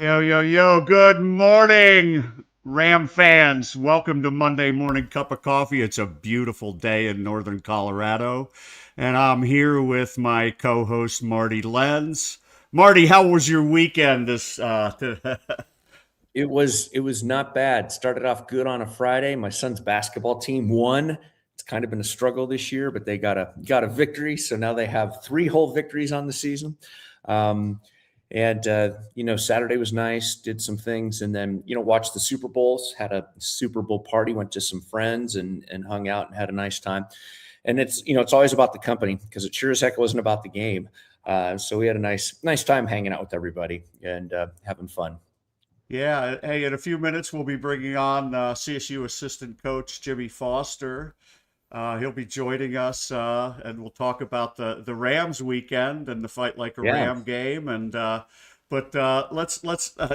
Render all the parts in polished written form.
Yo, yo, yo, good morning, Ram fans. Welcome to Monday Morning Cup of Coffee. It's a beautiful day in northern Colorado, and I'm here with my co host, Marty Lenz. Marty, how was your weekend? It was not bad. Started off good on a Friday. My son's basketball team won. It's kind of been a struggle this year, but they got a victory. So now they have three whole victories on the season. Um, and Saturday was nice. Did some things, and then watched the Super Bowls. Had a Super Bowl party. Went to some friends and hung out and had a nice time. And it's always about the company because it sure as heck wasn't about the game. So we had a nice time hanging out with everybody and having fun. Yeah, hey, in a few minutes, we'll be bringing on CSU assistant coach Jimmie Foster. He'll be joining us, and we'll talk about the Rams weekend and the Fight Like a Yeah. Ram game. But let's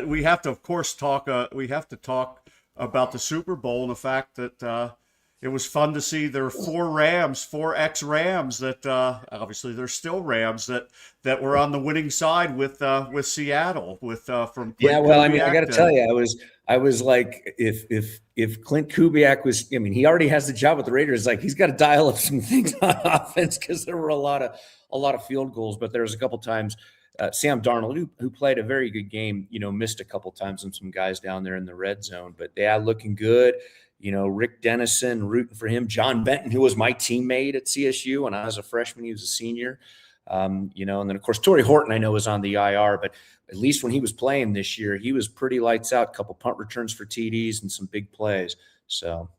we have to of course talk. We have to talk about the Super Bowl and the fact that it was fun to see there were four Rams, four ex-Rams that obviously they're still Rams that were on the winning side with Seattle with from Yeah, Clint well, I mean, I got Kubiak to tell to. you, I was like, if Clint Kubiak was, I mean, he already has the job with the Raiders. Like, he's got to dial up some things on offense because there were a lot of field goals, but there was a couple times. Sam Darnold, who played a very good game, missed a couple times on some guys down there in the red zone. But yeah, looking good. Rick Dennison, rooting for him. John Benton, who was my teammate at CSU when I was a freshman, he was a senior. And then of course Torrey Horton I know was on the IR, but at least when he was playing this year, he was pretty lights out. A couple punt returns for TDs and some big plays. So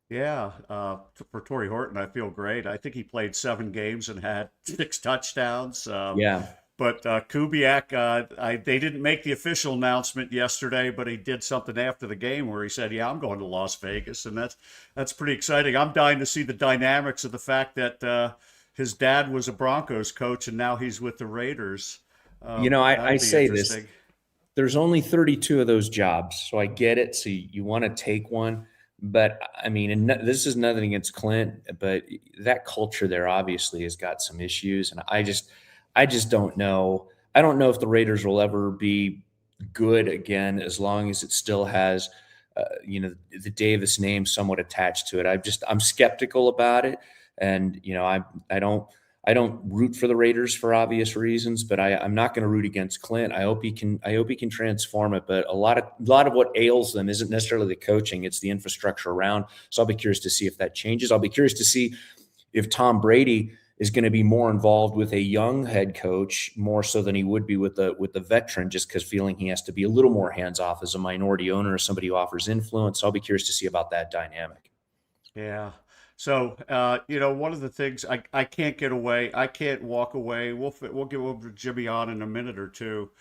Yeah, for Torrey Horton, I feel great. I think he played 7 games and had 6 touchdowns. yeah, But Kubiak, they didn't make the official announcement yesterday, but he did something after the game where he said, "Yeah, I'm going to Las Vegas," and that's pretty exciting. I'm dying to see the dynamics of the fact that his dad was a Broncos coach and now he's with the Raiders. I That'll be say this. interesting. There's only 32 of those jobs, so I get it. So you want to take one, but I mean, and this is nothing against Clint, but that culture there obviously has got some issues, and I just don't know. I don't know if the Raiders will ever be good again as long as it still has, the Davis name somewhat attached to it. I'm skeptical about it, and I don't root for the Raiders for obvious reasons, but I'm not going to root against Clint. I hope he can transform it. But a lot of what ails them isn't necessarily the coaching; it's the infrastructure around. So I'll be curious to see if that changes. I'll be curious to see if Tom Brady is going to be more involved with a young head coach more so than he would be with the veteran, just because feeling he has to be a little more hands off as a minority owner or somebody who offers influence. So I'll be curious to see about that dynamic. Yeah. So, one of the things I can't get away, I can't walk away. We'll get over to Jimmy on in a minute or two.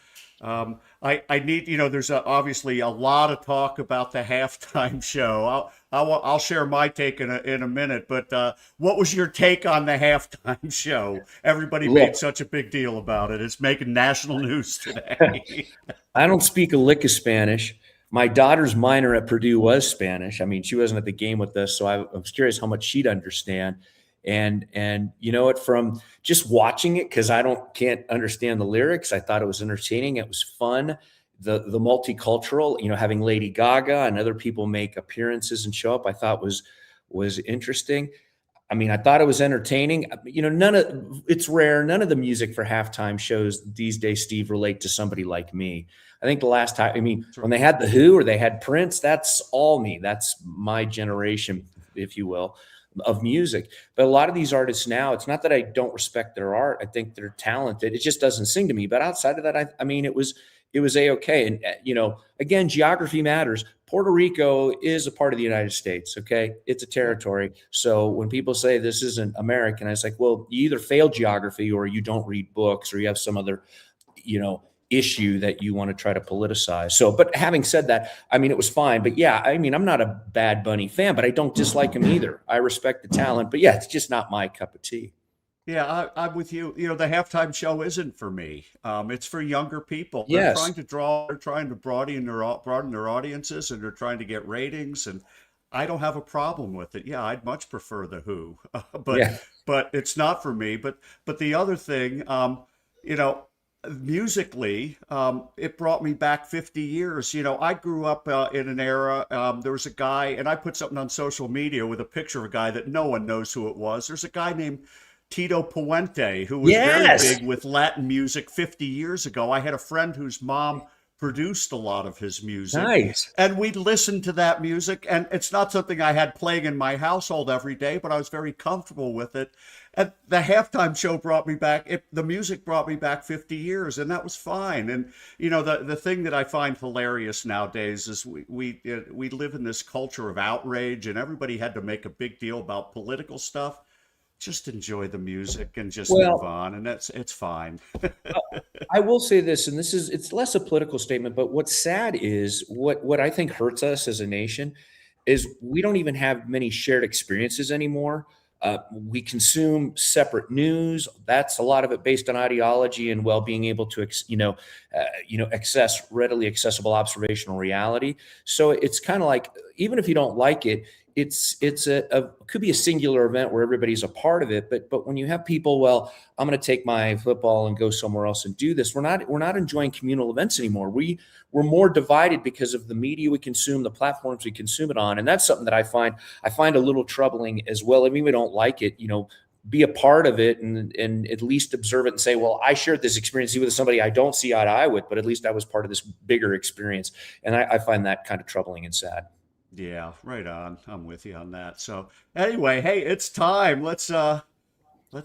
I need, there's obviously a lot of talk about the halftime show. I'll share my take in a minute. But what was your take on the halftime show? Everybody made Look, such a big deal about it. It's making national news today. I don't speak a lick of Spanish. My daughter's minor at Purdue was Spanish. I mean, she wasn't at the game with us, so I was curious how much she'd understand. And you know what? From just watching it, because I don't can't understand the lyrics, I thought it was entertaining. It was fun. The multicultural, having Lady Gaga and other people make appearances and show up, I thought was interesting. I mean, I thought it was entertaining. None of it's rare. None of the music for halftime shows these days, Steve, relate to somebody like me. I think the last time, I mean, when they had the Who or they had Prince, that's all me. That's my generation, if you will, of music. But a lot of these artists now, it's not that I don't respect their art. I think they're talented. It just doesn't sing to me. But outside of that, I mean, it was a okay. And again, geography matters. Puerto Rico is a part of the United States. Okay, it's a Yeah. territory. So when people say this isn't American, I was like, well, you either fail geography or you don't read books or you have some other, you know, issue that you want to try to politicize. So, but having said that, I mean, it was fine. But yeah, I mean, I'm not a Bad Bunny fan, but I don't dislike him either. I respect the talent, but yeah, it's just not my cup of tea. Yeah, I'm with you. The halftime show isn't for me. It's for younger people. Yes. They're trying to broaden their audiences, and they're trying to get ratings. And I don't have a problem with it. Yeah, I'd much prefer the Who, but Yeah. but it's not for me. But the other thing, you know, musically, it brought me back 50 years. I grew up in an era, there was a guy, and I put something on social media with a picture of a guy that no one knows who it was. There's a guy named Tito Puente who was very Yes. big with Latin music 50 years ago. I had a friend whose mom produced a lot of his music, Nice. and we'd listen to that music. And it's not something I had playing in my household every day, but I was very comfortable with it. And the halftime show brought me back. The music brought me back 50 years, and that was fine. And the thing that I find hilarious nowadays is we live in this culture of outrage, and everybody had to make a big deal about political stuff. Just enjoy the music and just move Well, on, and it's fine. I will say this, and it's less a political statement, but what's sad is what I think hurts us as a nation is we don't even have many shared experiences anymore. We consume separate news. That's a lot of it based on ideology and well being able to, access readily accessible observational reality. So it's kind of like even if you don't like it, it's a could be a singular event where everybody's a part of it. But when you have people, well, I'm going to take my football and go somewhere else and do this. We're not enjoying communal events anymore. We're more divided because of the media we consume, the platforms we consume it on, and that's something that I find a little troubling as well. I mean, we don't like it, be a part of it and at least observe it and say, well, I shared this experience with somebody I don't see eye to eye with, but at least I was part of this bigger experience. And I find that kind of troubling and sad. Yeah, right on. I'm with you on that. So anyway, hey, it's time. Let's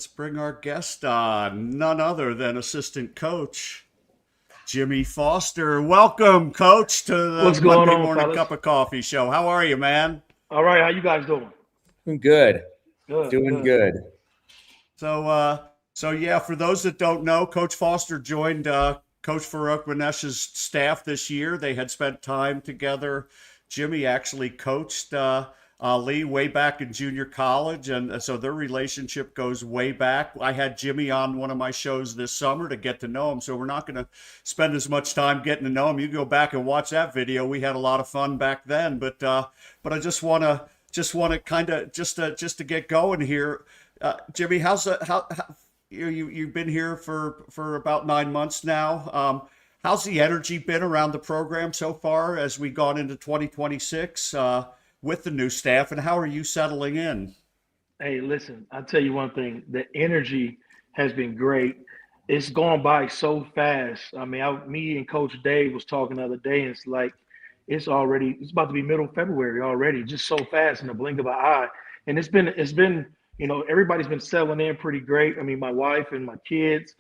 bring our guest on. None other than assistant coach Jimmie Foster. Welcome, coach, to the What's going Monday on, morning fellas? cup of coffee show. How are you, man? All right, how you guys doing? Doing good. Good, Doing good. good. So yeah, for those that don't know, Coach Foster joined Coach Farouk Manesh's staff this year. They had spent time together. Jimmie actually coached Ali way back in junior college, and so their relationship goes way back. I had Jimmie on one of my shows this summer to get to know him, so we're not going to spend as much time getting to know him. You go back and watch that video. We had a lot of fun back then, but I just want to kind of just to get going here. Jimmie, how you've been here for about 9 months now? How's the energy been around the program so far as we gone into 2026 with the new staff, and how are you settling in? Hey, listen, I'll tell you one thing. The energy has been great. It's gone by so fast. I mean, me and Coach Dave was talking the other day, and it's like it's about to be middle February already, just so fast in the blink of an eye. And it's been, everybody's been settling in pretty great. I mean, my wife and my kids,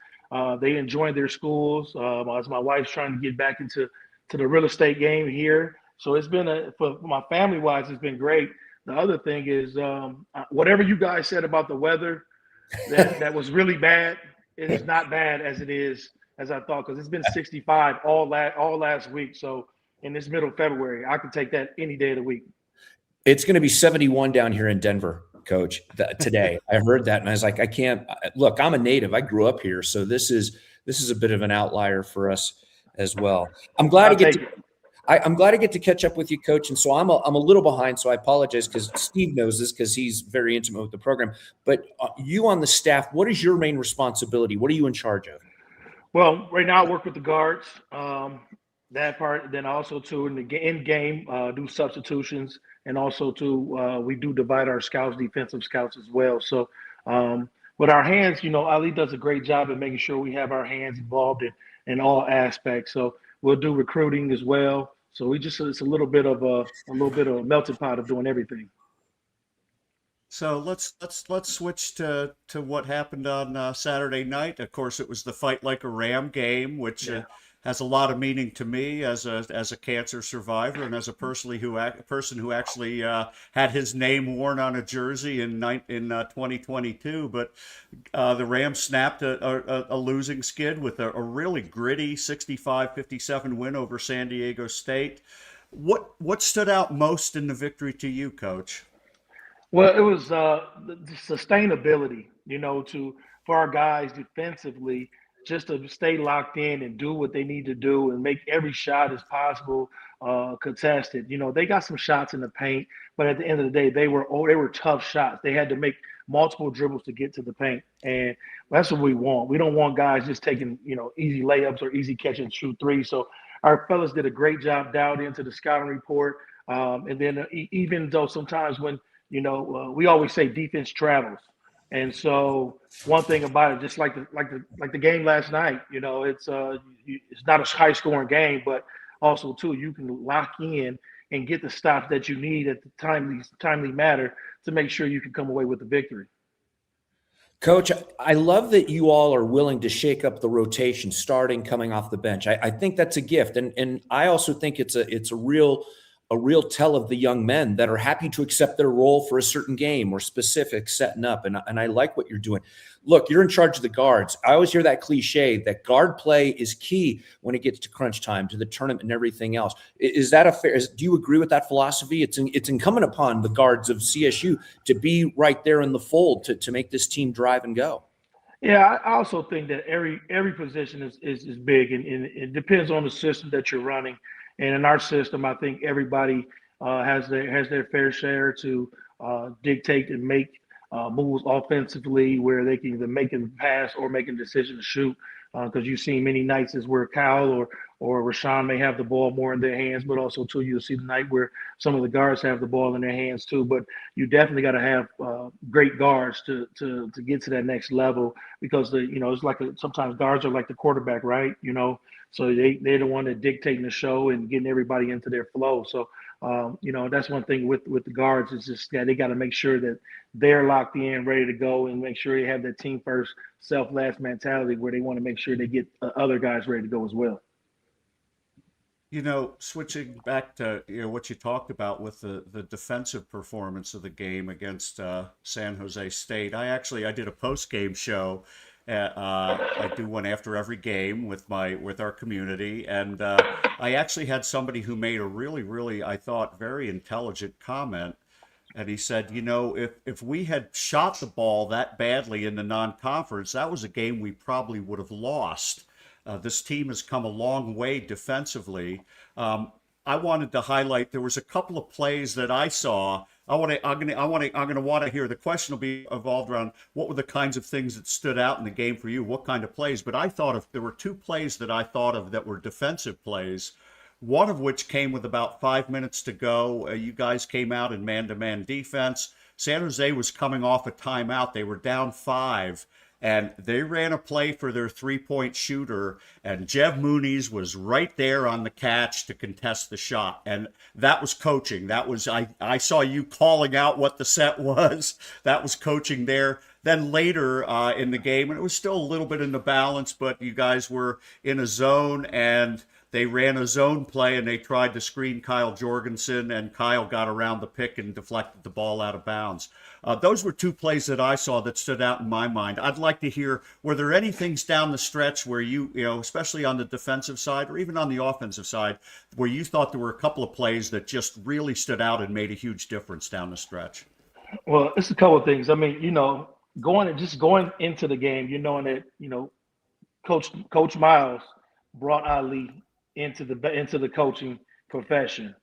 they enjoying their schools. As my wife's trying to get back into the real estate game here, so it's been for my family wise, it's been great. The other thing is, whatever you guys said about the weather, that was really bad. It is not bad as it is as I thought because it's been 65 all last week. So in this middle of February, I can take that any day of the week. It's going to be 71 down here in Denver, Coach, today. I heard that and I was like, I can't look. I'm a native. I grew up here, so this is a bit of an outlier for us as well. I'm glad to I'll get take to. it. I'm glad to get to catch up with you, Coach. And so I'm a little behind, so I apologize because Steve knows this because he's very intimate with the program. But you on the staff, what is your main responsibility? What are you in charge of? Well, right now I work with the guards. That part. Then also too in the in game, do substitutions, and also too we do divide our scouts, defensive scouts as well. So with our hands, Ali does a great job at making sure we have our hands involved in all aspects. So we'll do recruiting as well. So we just it's a little bit of a melting pot of doing everything. So let's switch to what happened on Saturday night. Of course, it was the Fight Like a Ram game, which Yeah. has a lot of meaning to me as a cancer survivor and as a person who actually had his name worn on a jersey in 2022. But the Rams snapped a losing skid with a really gritty 65-57 win over San Diego State. What stood out most in the victory to you, Coach? Well, it was the sustainability, to for our guys defensively. just to stay locked in and do what they need to do and make every shot as possible contested. You know, they got some shots in the paint, but at the end of the day, they were tough shots. They had to make multiple dribbles to get to the paint, and that's what we want. We don't want guys just taking easy layups or easy catch and shoot threes. So our fellas did a great job dialed into the scouting report, and then even though sometimes when we always say defense travels. And so one thing about it, just like the game last night, it's not a high scoring game, but also too you can lock in and get the stops that you need at the timely matter to make sure you can come away with the victory. Coach, I love that you all are willing to shake up the rotation, starting, coming off the bench. I think that's a gift, and I also think it's a real tell of the young men that are happy to accept their role for a certain game or specific setting up. And I like what you're doing. Look, you're in charge of the guards. I always hear that cliche that guard play is key when it gets to crunch time, to the tournament and everything else. Is that do you agree with that philosophy? It's incumbent upon the guards of CSU to be right there in the fold to make this team drive and go. Yeah, I also think that every position is big, and it depends on the system that you're running. And in our system, I think everybody has their fair share to dictate and make moves offensively where they can either make a pass or make a decision to shoot. Because you've seen many nights is where Kyle or Rashawn may have the ball more in their hands, but also too you'll see the night where some of the guards have the ball in their hands too. But you definitely got to have great guards to get to that next level, because it's like sometimes guards are like the quarterback, right? So they're the one that dictating the show and getting everybody into their flow. So that's one thing with the guards is just that they got to make sure that they're locked in, ready to go, and make sure they have that team first, self last mentality where they want to make sure they get other guys ready to go as well. Switching back to what you talked about with the defensive performance of the game against San Jose State. I did a post game show. I do one after every game with our community, and I actually had somebody who made a really, really, I thought, very intelligent comment. And he said, if we had shot the ball that badly in the non-conference, that was a game we probably would have lost. This team has come a long way defensively. I wanted to highlight there was a couple of plays that I saw. I'm gonna want to hear. The question will be evolved around what were the kinds of things that stood out in the game for you, what kind of plays. But I thought there were two plays that I thought of that were defensive plays. One of which came with about 5 minutes to go. You guys came out in man-to-man defense. San Jose was coming off a timeout. They were down 5. And they ran a play for their three-point shooter, and Jeff Mooney's was right there on the catch to contest the shot. And that was coaching. That was I saw you calling out what the set was. That was coaching there. Then later in the game, and it was still a little bit in the balance, but you guys were in a zone, and they ran a zone play, and they tried to screen Kyle Jorgensen, and Kyle got around the pick and deflected the ball out of bounds. Those were two plays that I saw that stood out in my mind. I'd like to hear, were there any things down the stretch where you especially on the defensive side or even on the offensive side, where you thought there were a couple of plays that just really stood out and made a huge difference down the stretch? Well, it's a couple of things. I mean, going into the game, knowing that, Coach Miles brought Ali into the coaching profession.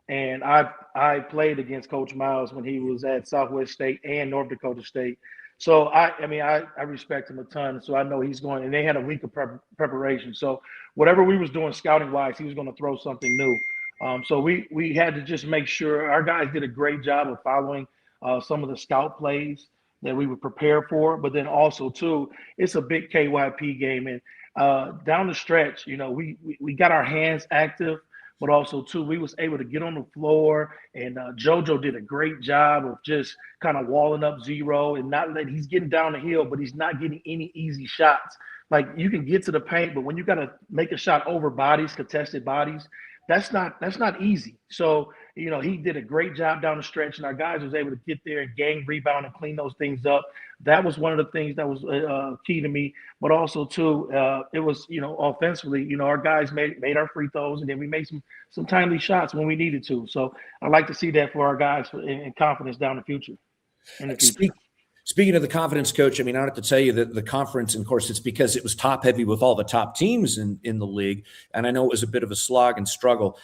And I played against Coach Miles when he was at Southwest State and North Dakota State. So I respect him a ton. So I know he's going, and they had a week of preparation. So whatever we was doing scouting wise, he was going to throw something new. So we had to just make sure our guys did a great job of following some of the scout plays that we would prepare for. But then also too, it's a big KYP game, and down the stretch, we got our hands active. But also, too, we was able to get on the floor, and JoJo did a great job of just kind of walling up zero and not letting – he's getting down the hill, but he's not getting any easy shots. Like, you can get to the paint, but when you got to make a shot over bodies, contested bodies, that's not easy. So, he did a great job down the stretch, and our guys was able to get there and gang rebound and clean those things up. That was one of the things that was key to me. But also, too, it was, offensively, our guys made our free throws, and then we made some timely shots when we needed to. So I like to see that for our guys and confidence down the future. Speaking of the confidence, coach, I mean, I don't have to tell you that the conference, and of course, it's because it was top heavy with all the top teams in the league. And I know it was a bit of a slog and struggle.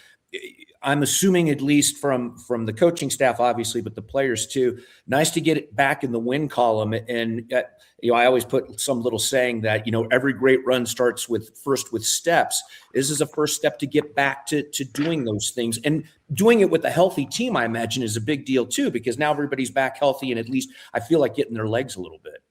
I'm assuming, at least from the coaching staff, obviously, but the players too. Nice to get it back in the win column. And I always put some little saying that every great run starts first with steps. This is a first step to get back to doing those things, and doing it with a healthy team. I imagine is a big deal too, because now everybody's back healthy, and at least I feel like getting their legs a little bit.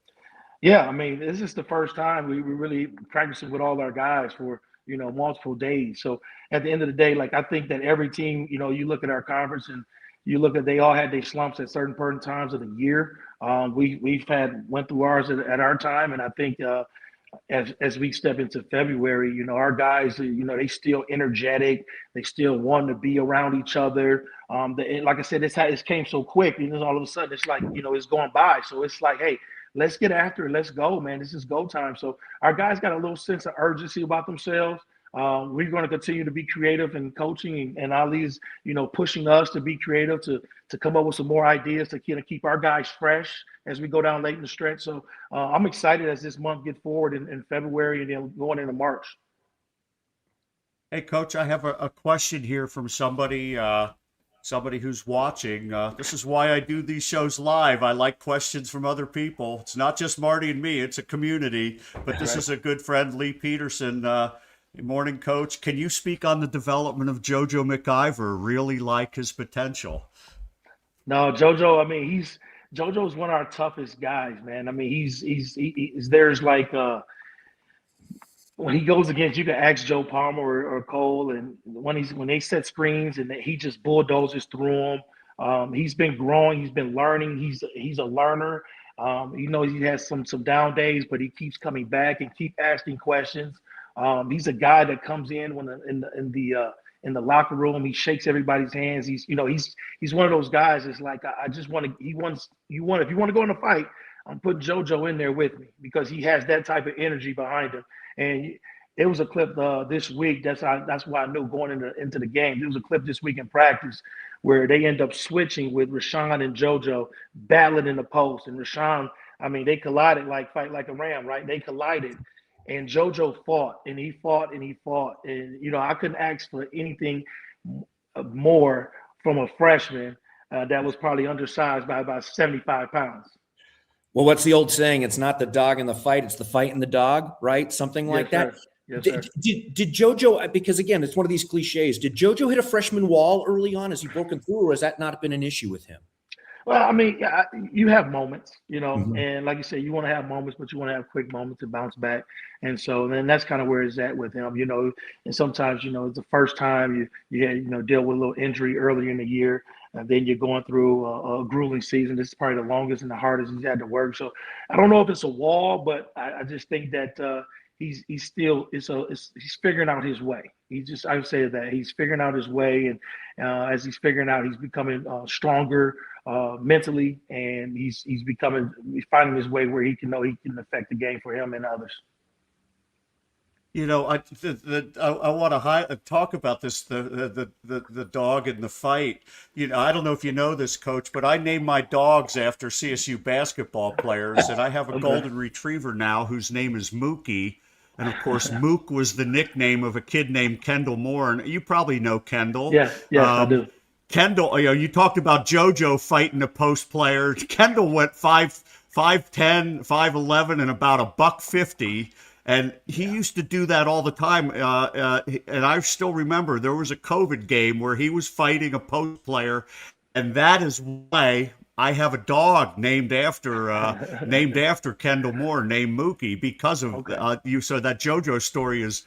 Yeah, I mean, this is the first time we really practicing with all our guys for multiple days. So at the end of the day, like I think that every team, you look at our conference and you look at they all had their slumps at certain times of the year. We've went through ours at our time, and I think as we step into February, our guys, they still energetic, they still want to be around each other. Like I said, it came so quick, all of a sudden it's like it's going by. So it's like, hey, let's get after it. Let's go, man. This is go time. So our guys got a little sense of urgency about themselves. We're going to continue to be creative in coaching, and Ali's, pushing us to be creative, to come up with some more ideas to kind of keep our guys fresh as we go down late in the stretch. So I'm excited as this month gets forward in February and then going into March. Hey, Coach, I have a question here from somebody. Somebody who's watching. This is why I do these shows live. I like questions from other people. It's not just Marty and me, it's a community. But this is a good friend, Lee Peterson. Good morning, Coach. Can you speak on the development of JoJo McIver? Really like his potential. No, JoJo, I mean, JoJo's one of our toughest guys, man. I mean, there's like when he goes against, you can ask Joe Palmer or Cole, and when they set screens and he just bulldozes through them. He's been growing, he's been learning. He's a learner. He has some down days, but he keeps coming back and keep asking questions. He's a guy that comes in in the locker room. He shakes everybody's hands. He's one of those guys. It's like I just want to. If you want to go in a fight, I'm putting JoJo in there with me because he has that type of energy behind him. And it was a clip this week. That's why I knew going into the game. There was a clip this week in practice where they end up switching with Rashawn and JoJo battling in the post. And Rashawn, I mean, they collided like fight like a ram, right? They collided. And JoJo fought, and he fought, and he fought. And, I couldn't ask for anything more from a freshman that was probably undersized by about 75 pounds. Well, what's the old saying? It's not the dog in the fight, it's the fight in the dog, right? Something like that. Yes, sir. Did JoJo, because again, it's one of these cliches, did JoJo hit a freshman wall early on? Has he broken through, or has that not been an issue with him? Well, I mean, you have moments, Mm-hmm. and like you said, you want to have moments, but you want to have quick moments to bounce back. And so then that's kind of where it's at with him, and sometimes, it's the first time you had, deal with a little injury earlier in the year, and then you're going through a grueling season. This is probably the longest and the hardest he's had to work. So I don't know if it's a wall, but I just think that he's figuring out his way. I would say that he's figuring out his way, and as he's figuring out, he's becoming stronger mentally, and he's finding his way where he can affect the game for him and others. I want to talk about this, the dog in the fight. I don't know if you know this, Coach, but I named my dogs after CSU basketball players, and I have a golden retriever now whose name is Mookie. And of course, Mook was the nickname of a kid named Kendall Moore. And you probably know Kendall. Yes, I do. Kendall, you talked about JoJo fighting a post player. Kendall went 5'10", 5'11", and about $150. And he used to do that all the time. And I still remember there was a COVID game where he was fighting a post player. And that is why I have a dog named after Kendall Moore, named Mookie, because of you. So that JoJo story is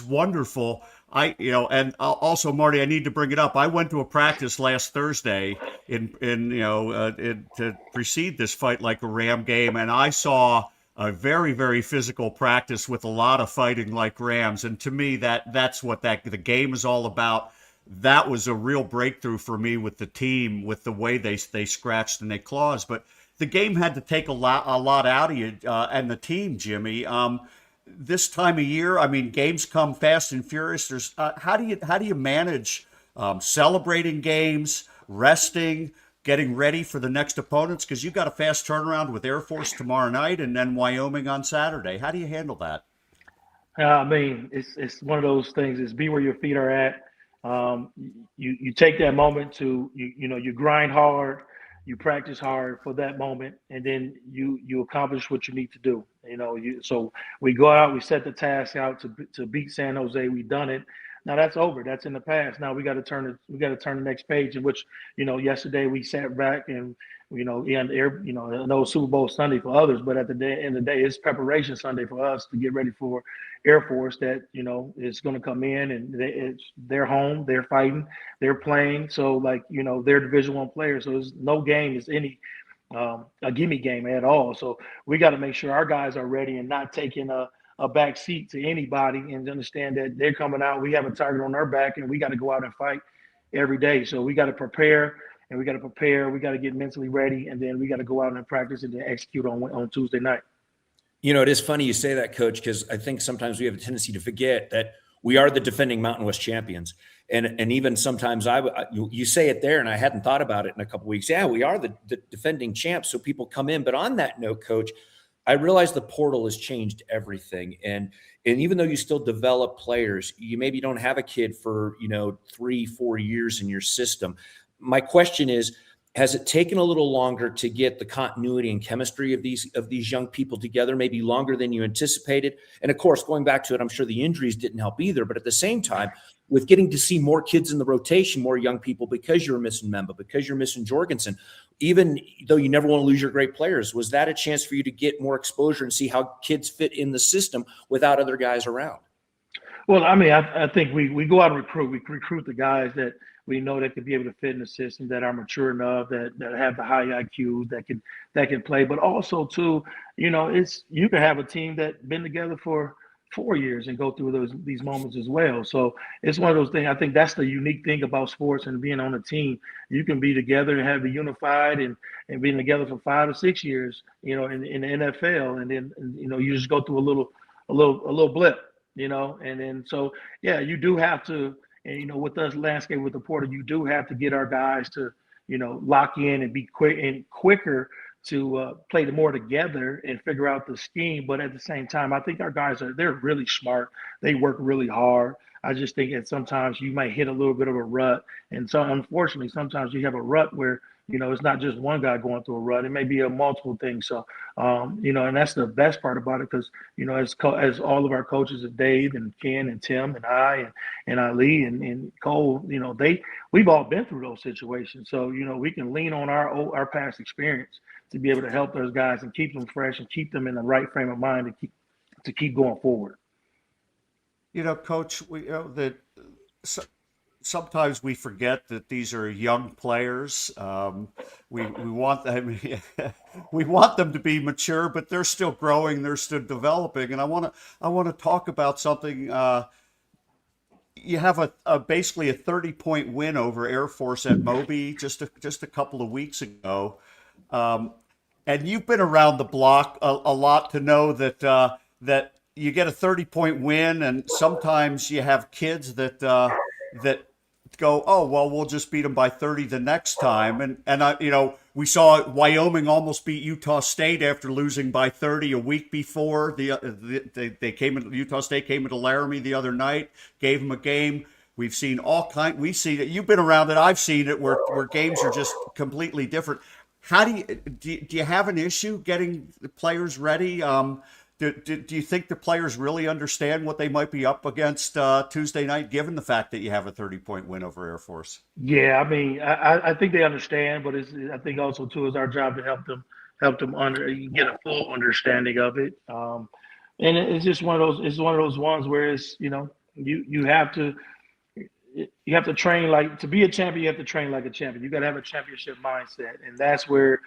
wonderful. And also, Marty, I need to bring it up. I went to a practice last Thursday to precede this fight like a Ram game, and I saw a very, very physical practice with a lot of fighting like Rams. And to me, that's what the game is all about. That was a real breakthrough for me with the team, with the way they scratched and they claws. But the game had to take a lot out of you and the team, Jimmy. This time of year, I mean, games come fast and furious. How do you manage celebrating games, resting, getting ready for the next opponents? Because you got a fast turnaround with Air Force tomorrow night and then Wyoming on Saturday. How do you handle that? I mean, it's one of those things. Is be where your feet are at. You take that moment to you grind hard, you practice hard for that moment, and then you accomplish what you need to do. So we go out, we set the task out to beat San Jose. We done it. Now that's over. That's in the past. Now we got to turn it. We got to turn the next page. In which yesterday we sat back and and I know Super Bowl Sunday for others, but at the end of the day, it's preparation Sunday for us to get ready for Air Force that is going to come in, and they're home, they're fighting, they're playing. So like they're Division I players, so there's no game is any a gimme game at all. So we got to make sure our guys are ready and not taking a back seat to anybody, and understand that they're coming out. We have a target on our back, and we got to go out and fight every day. So we got to prepare. And we got to prepare. We got to get mentally ready, and then we got to go out and practice and then execute on Tuesday night. It is funny you say that, Coach, because I think sometimes we have a tendency to forget that we are the defending Mountain West champions, and even sometimes you say it there, and I hadn't thought about it in a couple of weeks. Yeah, we are the defending champs, so people come in. But on that note, Coach, I realize the portal has changed everything, and even though you still develop players, you maybe don't have a kid for 3-4 years in your system. My question is, has it taken a little longer to get the continuity and chemistry of these young people together, maybe longer than you anticipated? And of course, going back to it, I'm sure the injuries didn't help either. But at the same time, with getting to see more kids in the rotation, more young people, because you're missing Memba, because you're missing Jorgensen, even though you never want to lose your great players, was that a chance for you to get more exposure and see how kids fit in the system without other guys around? Well, I mean, I think we go out and recruit. We recruit the guys that we know that could be able to fit in the system, that are mature enough, that have the high IQs, that can play. But also too, it's you can have a team that been together for 4 years and go through these moments as well. So it's one of those things. I think that's the unique thing about sports and being on a team. You can be together and have it unified and being together for 5 or 6 years, in the NFL, and then you just go through a little blip, and then so yeah, you do have to. And with us landscape with the portal, you do have to get our guys to, lock in and be quicker to play the more together and figure out the scheme. But at the same time, I think our guys they're really smart. They work really hard. I just think that sometimes you might hit a little bit of a rut, and so unfortunately, sometimes you have a rut where it's not just one guy going through a rut. It may be a multiple thing. So, and that's the best part about it, because, as all of our coaches, Dave and Ken and Tim and I and Ali and Cole, we've all been through those situations. So, we can lean on our past experience to be able to help those guys and keep them fresh and keep them in the right frame of mind to keep going forward. Coach, sometimes we forget that these are young players. We want them, we want them to be mature, but they're still growing, they're still developing. And I want to talk about something. You have basically a 30-point win over Air Force at Moby just a couple of weeks ago, and you've been around the block a lot to know that you get a 30-point win, and sometimes you have kids that go, oh, well, we'll just beat them by 30 the next time. And we saw Wyoming almost beat Utah State after losing by 30 a week before. Utah State came into Laramie the other night, gave them a game. We've seen we've seen it. You've been around it. I've seen it where games are just completely different. How do you have an issue getting the players ready? Do you think the players really understand what they might be up against Tuesday night, given the fact that you have a 30-point win over Air Force? Yeah, I mean, I think they understand, but I think also too is our job to help them get a full understanding of it. And it's just one of those ones where it's you have to train like to be a champion. You have to train like a champion. You got to have a championship mindset, and that's where.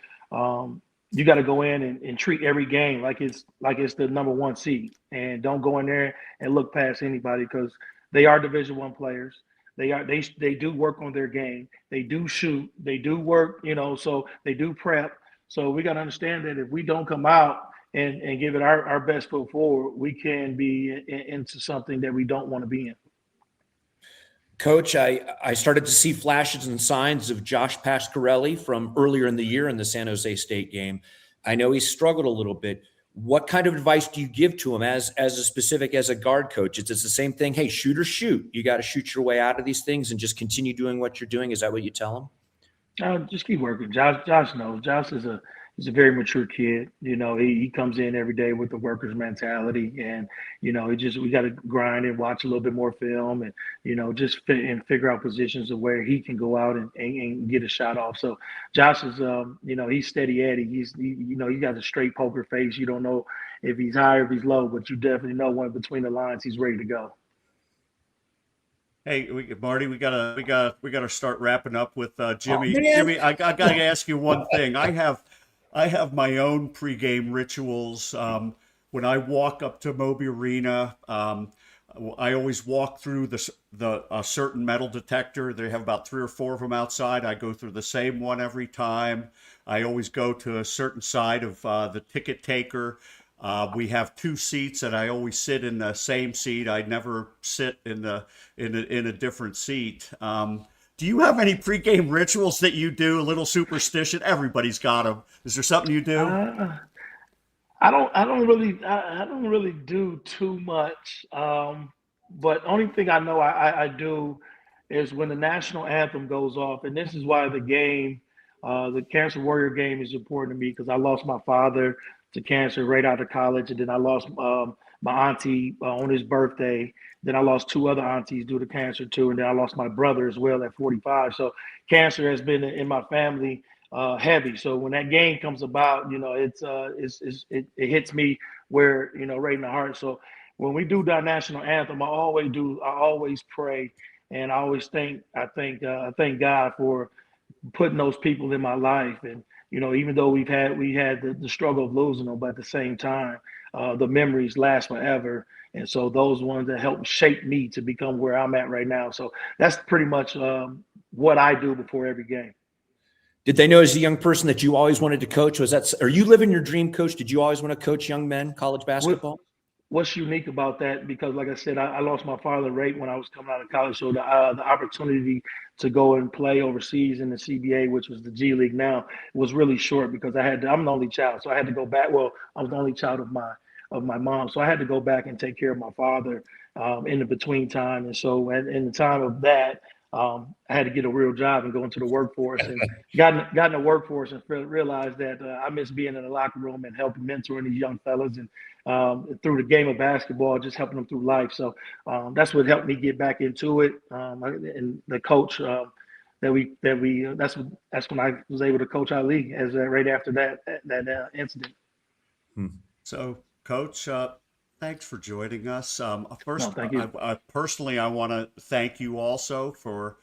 You got to go in and treat every game like it's the number one seed, and don't go in there and look past anybody, because they are Division I players. They do work on their game. They do shoot. They do work. So they do prep. So we got to understand that if we don't come out and give it our best foot forward, we can be into something that we don't want to be in. Coach, I started to see flashes and signs of Josh Pasquarelli from earlier in the year in the San Jose State game. I know he struggled a little bit. What kind of advice do you give to him as a specific as a guard coach? It's the same thing. Hey, shoot or shoot. You got to shoot your way out of these things and just continue doing what you're doing. Is that what you tell him? Just keep working. Josh knows. Josh is a very mature kid. He comes in every day with the worker's mentality, and we got to grind and watch a little bit more film, and just fit and figure out positions of where he can go out and get a shot off. So Josh is he's steady Eddie. He got a straight poker face. You don't know if he's high or if he's low, but you definitely know one between the lines he's ready to go. Hey, Marty, we gotta start wrapping up with Oh, Jimmie. man. Jimmie, I gotta ask you one thing. I have my own pregame rituals. When I walk up to Moby Arena, I always walk through the a certain metal detector. They have about three or four of them outside. I go through the same one every time. I always go to a certain side of the ticket taker. We have two seats, and I always sit in the same seat. I never sit in a different seat. Do you have any pregame rituals that you do? A little superstition? Everybody's got them. Is there something you do? Uh, I don't really do too much. But only thing I know I do is when the national anthem goes off, and this is why the Cancer Warrior game is important to me because I lost my father to cancer right out of college, and then I lost my auntie on his birthday. Then I lost two other aunties due to cancer too, and then I lost my brother as well at 45. So cancer has been in my family heavy. So when that game comes about, it hits me where right in the heart. So when we do our national anthem, I always pray, and I thank God for putting those people in my life. And even though we had the struggle of losing them, but at the same time, the memories last forever. And so those ones that helped shape me to become where I'm at right now. So that's pretty much what I do before every game. Did they know as a young person that you always wanted to coach? Are you living your dream, coach? Did you always want to coach young men, college What basketball? what's unique about that? Because like I said, I lost my father right when I was coming out of college. So the opportunity to go and play overseas in the CBA, which was the G League now, was really short because I'm the only child, so I had to go back. Well, I was the only child of my mom, so I had to go back and take care of my father in the between time. And so in the time of that, I had to get a real job and go into the workforce, and got in the workforce and realized that I miss being in the locker room and helping mentoring these young fellas, and through the game of basketball, just helping them through life. So that's what helped me get back into it. And the coach that's when I was able to coach Ali as right after that incident. Hmm. So, Coach, thanks for joining us. No, First, thank you. I personally I want to thank you also for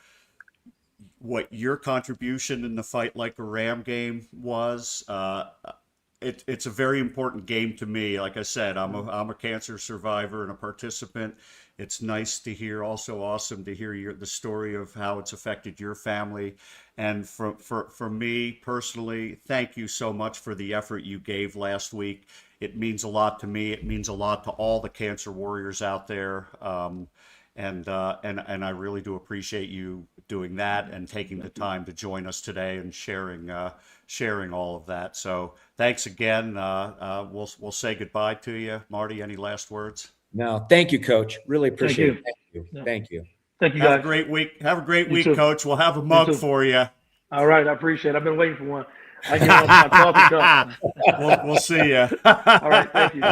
what your contribution in the Fight Like a Ram game was. It's a very important game to me. Like I said, I'm a cancer survivor and a participant. It's nice to hear, also awesome to hear the story of how it's affected your family. And for me personally, thank you so much for the effort you gave last week. It means a lot to me. It means a lot to all the cancer warriors out there. And I really do appreciate you doing that and taking the time to join us today and sharing all of that. So thanks again. We'll say goodbye to you, Marty. Any last words? No, thank you, coach. Really Thank appreciate you. it. Thank you. Yeah. Thank you. Thank you Have a guys. great week. Have a great You week, too. Coach. We'll have a You mug too. for you. All right, I appreciate it. I've been waiting for one. I get one for my coffee cup. We'll see you. All right, thank you.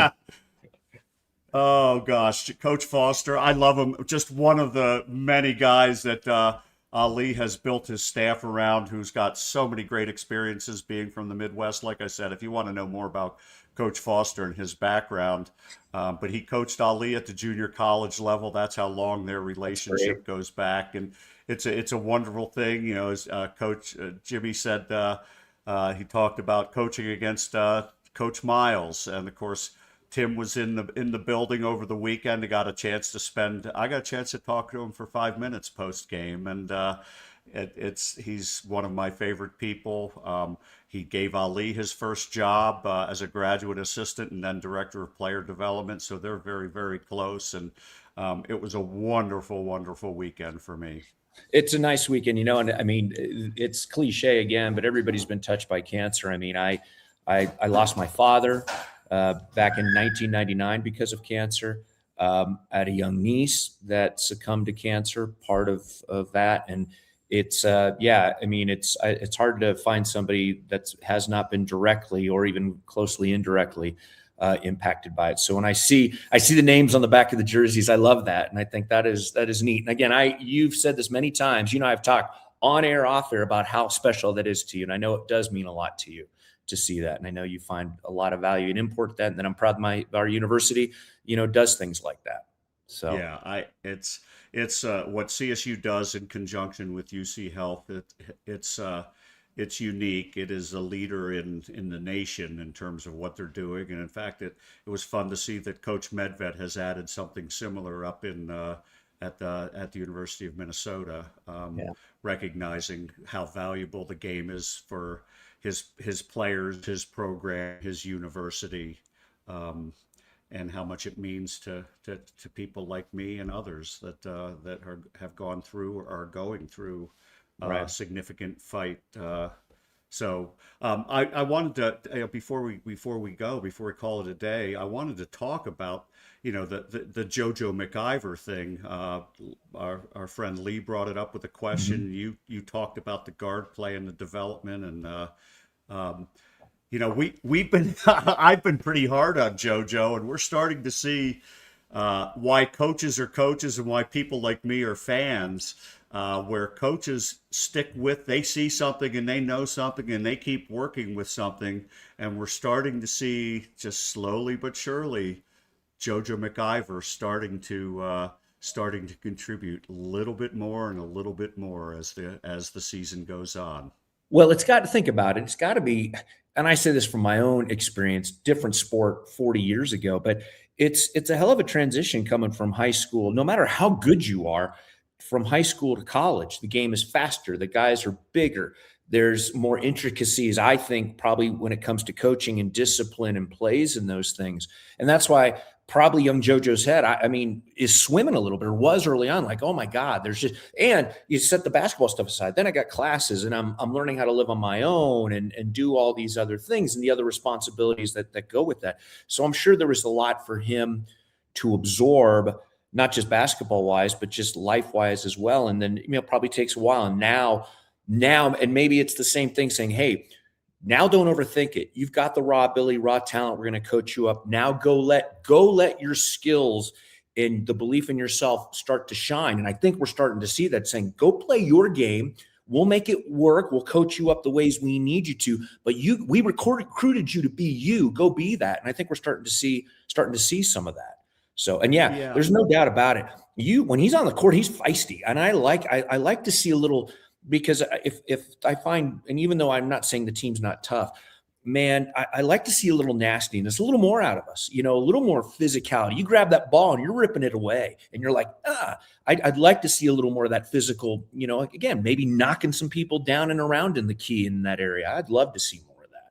Oh gosh, Coach Foster, I love him. Just one of the many guys that Ali has built his staff around, who's got so many great experiences being from the Midwest. Like I said, if you want to know more about Coach Foster and his background, but he coached Ali at the junior college level. That's how long their Great. relationship goes back, and it's a wonderful thing. As Coach Jimmie said, he talked about coaching against Coach Miles, and of course. Tim was in the building over the weekend. I got a chance to talk to him for 5 minutes post game, and he's one of my favorite people. He gave Ali his first job as a graduate assistant and then director of player development, so they're very very close. And It was a wonderful, wonderful weekend for me. It's a nice weekend, and I mean, it's cliche again, but everybody's been touched by cancer. I mean, I lost my father back in 1999 because of cancer. I had a young niece that succumbed to cancer, part of that, and yeah. I mean, it's hard to find somebody that has not been directly or even closely indirectly impacted by it. So when I see the names on the back of the jerseys, I love that, and I think that is neat. And again, you've said this many times. I've talked on air, off air about how special that is to you, and I know it does mean a lot to you to see that. And I know you find a lot of value and import that. And then I'm proud our university, does things like that. So Yeah, it's what CSU does in conjunction with UC Health. It's unique. It is a leader in the nation in terms of what they're doing. And in fact, it was fun to see that Coach Medved has added something similar up in at the University of Minnesota, yeah, recognizing how valuable the game is for his players, his program, his university. Um, and how much it means to people like me and others have gone through or are going through a right. significant fight. I wanted to before we call it a day, I wanted to talk about the JoJo McIver thing. Our friend Lee brought it up with a Mhm. question. You talked about the guard play and the development, and um, we've been I've been pretty hard on JoJo, and we're starting to see why coaches are coaches and why people like me are fans. Where coaches they see something and they know something and they keep working with something, and we're starting to see just slowly but surely JoJo McIver starting to contribute a little bit more and a little bit more as the season goes on. Well, it's got to think about it. It's got to be, and I say this from my own experience, different sport 40 years ago, but it's a hell of a transition coming from high school. No matter how good you are, from high school to college, the game is faster. The guys are bigger. There's more intricacies, I think, probably when it comes to coaching and discipline and plays and those things. And that's why probably young JoJo's head, I mean, is swimming a little bit, or was early on, like, oh my God, there's just, and you set the basketball stuff aside. Then I got classes and I'm learning how to live on my own and do all these other things and the other responsibilities that go with that. So I'm sure there was a lot for him to absorb, not just basketball wise, but just life wise as well. And then, probably takes a while. And now, and maybe it's the same thing saying, hey, now don't overthink it. You've got the raw ability, raw talent. We're going to coach you up. Now go let your skills and the belief in yourself start to shine. And I think we're starting to see that, saying, go play your game. We'll make it work. We'll coach you up the ways we need you to. But we recruited you to be you. Go be that. And I think we're starting to see some of that. So, and yeah, Yeah. there's no doubt about it. When he's on the court, he's feisty, and I like to see a little, because if I find, and even though I'm not saying the team's not tough, man, I like to see a little nastiness, a little more out of us, a little more physicality. You grab that ball and you're ripping it away, and you're like, I'd like to see a little more of that physical, like, again, maybe knocking some people down and around in the key in that area. I'd love to see more of that.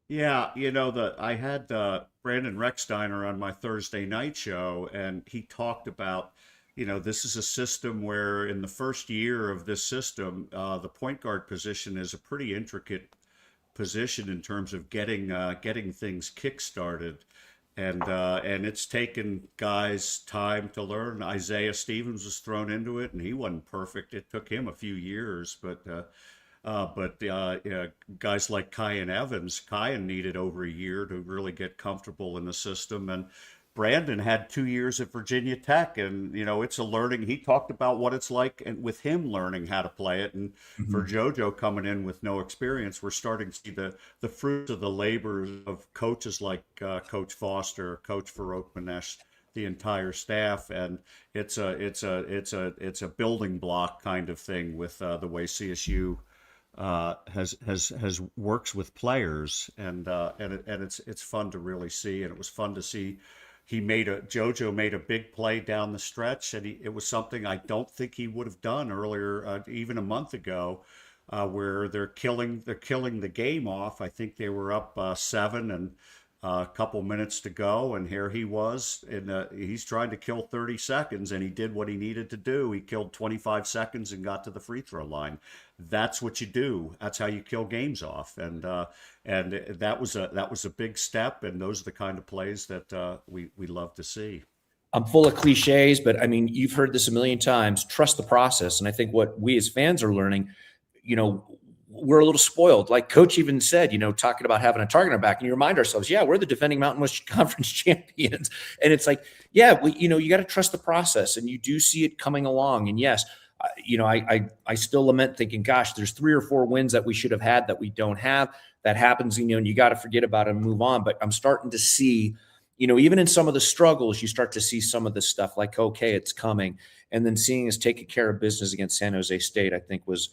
Yeah, I had Brandon Rechsteiner on my Thursday night show, and he talked about, this is a system where in the first year of this system, the point guard position is a pretty intricate position in terms of getting things kick-started, and it's taken guys time to learn. Isaiah Stevens was thrown into it, and he wasn't perfect. It took him a few years, but guys like Kyan needed over a year to really get comfortable in the system. And Brandon had 2 years at Virginia Tech, and it's a learning. He talked about what it's like, and with him learning how to play it. And for Mhm. JoJo coming in with no experience, we're starting to see the fruits of the labors of coaches like Coach Foster, Coach Farouk Manesh, the entire staff, and it's a building block kind of thing with the way CSU has works with players, and it's fun to really see, and it was fun to see. JoJo made a big play down the stretch, and it was something I don't think he would have done earlier, even a month ago, where they're killing the game off. I think they were up seven, and a couple minutes to go, and here he was, and he's trying to kill 30 seconds, and he did what he needed to do. He killed 25 seconds and got to the free throw line. That's what you do. That's how you kill games off, and that was a big step, and those are the kind of plays that we love to see. I'm full of cliches, but I mean, you've heard this a million times. Trust the process, and I think what we as fans are learning, we're a little spoiled. Like Coach even said, talking about having a target on our back, and you remind ourselves, yeah, we're the defending Mountain West Conference champions. And it's like, yeah, you got to trust the process, and you do see it coming along. And yes, I still lament thinking, gosh, there's 3 or 4 wins that we should have had that we don't have. That happens, and you got to forget about it and move on. But I'm starting to see, even in some of the struggles, you start to see some of this stuff like, okay, it's coming. And then seeing us take care of business against San Jose State, I think was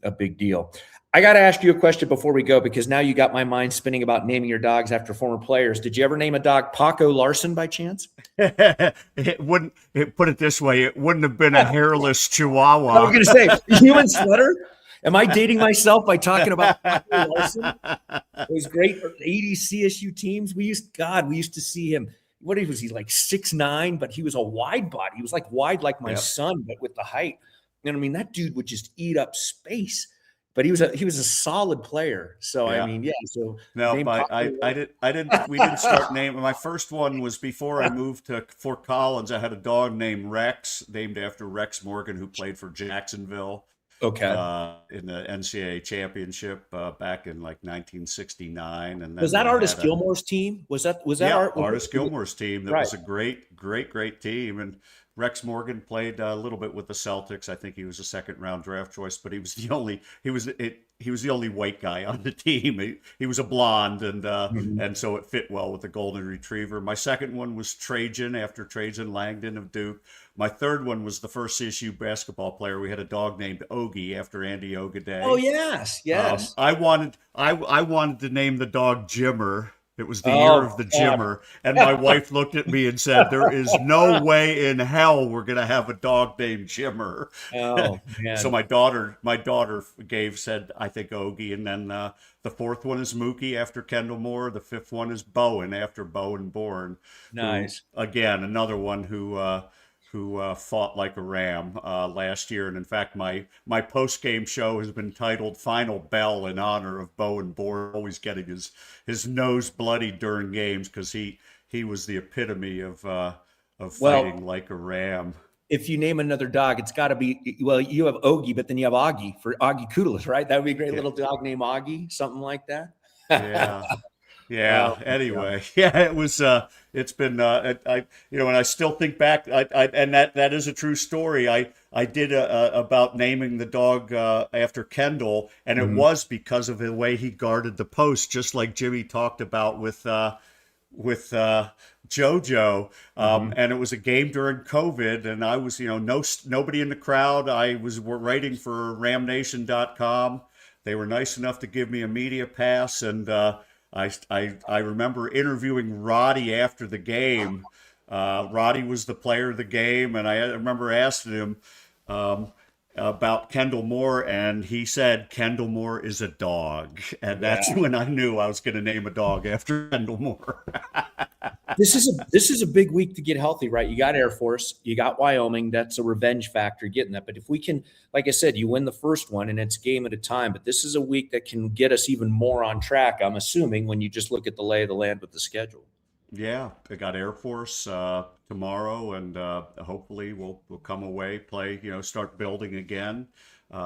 a big deal. I got to ask you a question before we go, because now you got my mind spinning about naming your dogs after former players. Did you ever name a dog Paco Larson by chance? Put it this way, it wouldn't have been a hairless Chihuahua. I was going to say, human sweater. Am I dating myself by talking about Paco Larson? It was great for 80 CSU teams. We used to see him. What was he, like 6'9", but he was a wide body. He was like wide like my son, but with the height. And I mean, that dude would just eat up space. But he was a solid player. So I mean, yeah. So no, but we didn't start naming. My first one was before I moved to Fort Collins. I had a dog named Rex, named after Rex Morgan, who played for Jacksonville. Okay. In the NCAA championship back in like 1969, and then was that Artis Gilmore's team? Was that Artis Gilmore's team? That was a great team. And Rex Morgan played a little bit with the Celtics. I think he was a second-round draft choice, but he was the only white guy on the team. He was a blonde, and so it fit well with the golden retriever. My second one was Trajan, after Trajan Langdon of Duke. My third one was the first CSU basketball player. We had a dog named Ogie after Andy Ogaday. Oh yes. I wanted to name the dog Jimmer. It was the year of the Jimmer. And my wife looked at me and said, there is no way in hell we're going to have a dog named Jimmer. Oh, man. So my daughter said, I think Ogie. And then the fourth one is Mookie after Kendall Moore. The fifth one is Bowen after Bowen Bourne. Nice. Who, again, another one who fought like a ram last year. And in fact, my post-game show has been titled Final Bell in honor of Bowen Bourne, always getting his nose bloody during games, because he was the epitome of fighting like a ram. If you name another dog, it's got to be, well, you have Ogie, but then you have Augie for Augie Kudelis, right? That would be a great little dog named Augie, something like that. Yeah. Yeah. Anyway, it was. It's been. And I still think back. And that is a true story. I did about naming the dog after Kendall, and it was because of the way he guarded the post, just like Jimmy talked about with JoJo. And it was a game during COVID, and I was, nobody in the crowd. I was writing for RamNation.com. They were nice enough to give me a media pass, and I remember interviewing Roddy after the game. Roddy was the player of the game, and I remember asking him about Kendall Moore, and he said Kendall Moore is a dog, and that's when I knew I was going to name a dog after Kendall Moore. This is a big week to get healthy, right? You got Air Force, you got Wyoming. That's a revenge factor getting that. But if we can, like I said, you win the first one and it's game at a time. But this is a week that can get us even more on track, I'm assuming, when you just look at the lay of the land with the schedule. Yeah, I got Air Force tomorrow, and hopefully we'll come away, play, start building again.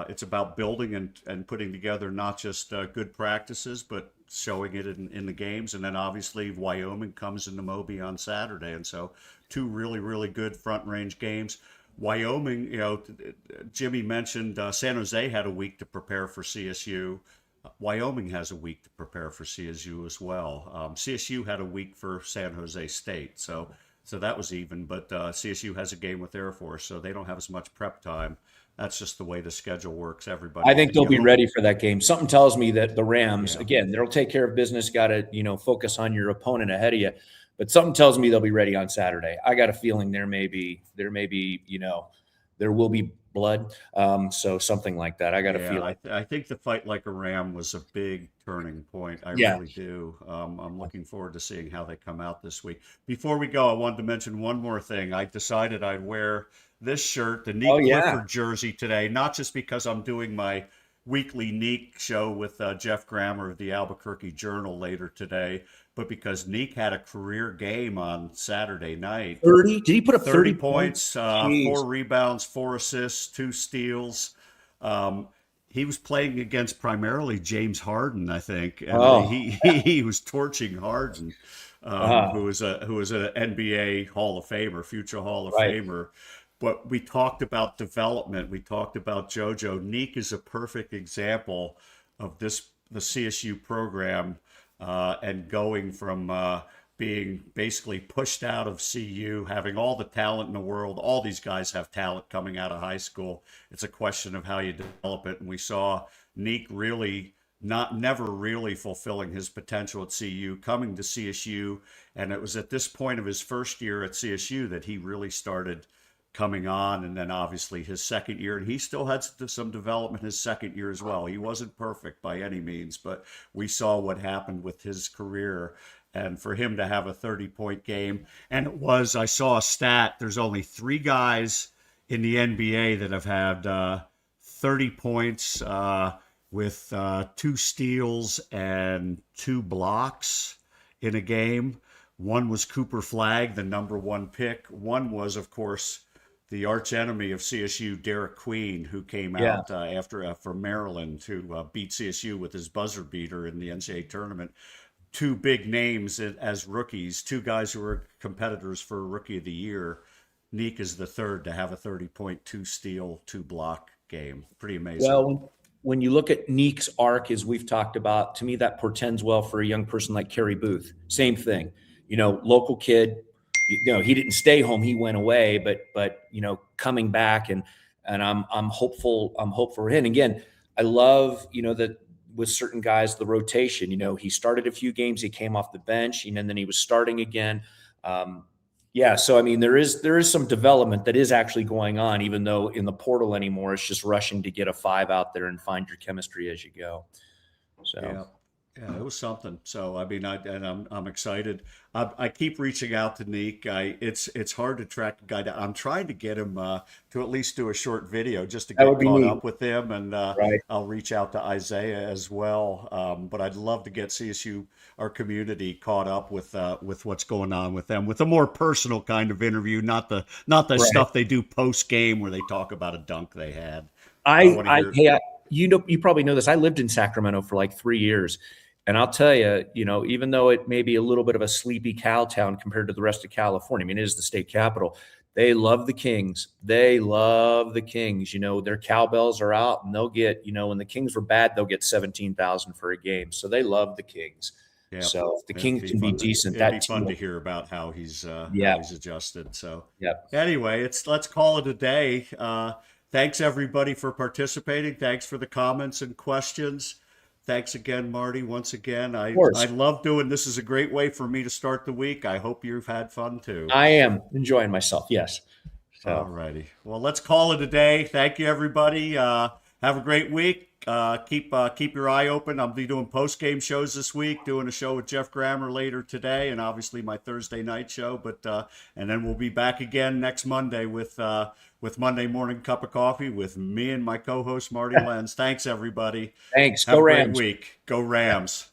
It's about building and putting together not just good practices, but showing it in the games. And then obviously Wyoming comes into Moby on Saturday. And so 2 really, really good front range games. Wyoming, Jimmy mentioned San Jose had a week to prepare for CSU. Wyoming has a week to prepare for CSU as well. CSU had a week for San Jose State. So that was even, but CSU has a game with Air Force, so they don't have as much prep time. That's just the way the schedule works. Everybody, I think they'll be ready for that game. Something tells me that the Rams, again, they'll take care of business. Got to, focus on your opponent ahead of you. But something tells me they'll be ready on Saturday. I got a feeling there may be, there will be blood. So something like that. I got a Yeah, feeling. I think the Fight Like a Ram was a big turning point. I Yeah. really do. I'm looking forward to seeing how they come out this week. Before we go, I wanted to mention one more thing. I decided I'd wear this shirt, the Oh Neek yeah. Clifford jersey today, not just because I'm doing my weekly Neek show with Jeff Grammer of the Albuquerque Journal later today, but because Neek had a career game on Saturday night. 30. Did he put up 30 30 points? points, Jeez. 4 rebounds, 4 assists, 2 steals. Um, he was playing against primarily James Harden, I think, and Oh. he was torching Harden, Ah, who was an NBA Hall of Famer, future Hall of right. Famer. But we talked about development. We talked about JoJo. Neek is a perfect example of the CSU program, and going from being basically pushed out of CU, having all the talent in the world. All these guys have talent coming out of high school. It's a question of how you develop it. And we saw Neek really not never really fulfilling his potential at CU, coming to CSU. And it was at this point of his first year at CSU that he really started coming on. And then obviously his second year, and he still had some development his second year as well. He wasn't perfect by any means, but we saw what happened with his career. And for him to have a 30-point game, and it was, I saw a stat, there's only 3 guys in the NBA that have had 30 points with 2 steals and 2 blocks in a game. One was Cooper Flagg, the #1 pick. One was, of course, the arch enemy of CSU, Derek Queen, who came Yeah. out after from Maryland to beat CSU with his buzzer beater in the NCAA tournament. 2 big names as rookies, 2 guys who were competitors for Rookie of the Year. Neek is the third to have a 30-point, 2 steal, 2 block game. Pretty amazing. Well, when you look at Neek's arc, as we've talked about, to me that portends well for a young person like Kerry Booth. Same thing, local kid. He didn't stay home; he went away. But coming back, and I'm hopeful. I'm hopeful for him. And again, I love that with certain guys the rotation. He started a few games, he came off the bench, and then he was starting again. Yeah, so I mean, there is some development that is actually going on, even though in the portal anymore, it's just rushing to get a 5 out there and find your chemistry as you go. So Yeah, yeah, it was something. So I mean, I'm excited. I keep reaching out to Neek. It's hard to track a guy down. I'm trying to get him to at least do a short video just to that get would be caught neat, up with him, and right? I'll reach out to Isaiah as well. But I'd love to get CSU, our community, caught up with what's going on with them, with a more personal kind of interview, not the Right. stuff they do post game where they talk about a dunk they had. I I, want to I, hear. hey, I, you probably know this. I lived in Sacramento for like 3 years, and I'll tell you, even though it may be a little bit of a sleepy cow town compared to the rest of California, I mean, it is the state capital. They love the Kings. They love the Kings. Their cowbells are out, and they'll get, when the Kings were bad, they'll get 17,000 for a game. So they love the Kings. Yeah, So if the it'd Kings be can be fun to decent, it'd be that fun team to will, hear about how yeah, he's adjusted. So yeah. anyway, let's call it a day. Thanks everybody for participating. Thanks for the comments and questions. Thanks again, Marty. Once again, Of I course. love doing this. Is a great way for me to start the week. I hope you've had fun too. I am enjoying myself. Yes. All So righty. Well, let's call it a day. Thank you, everybody. Have a great week. Keep your eye open. I'll be doing post game shows this week. Doing a show with Jeff Grammer later today, and obviously my Thursday night show. But and then we'll be back again next Monday with Monday Morning Cup of Coffee with me and my co-host Marty Lenz. Thanks, everybody. thanks. Have Go a great Rams. week. Go Rams.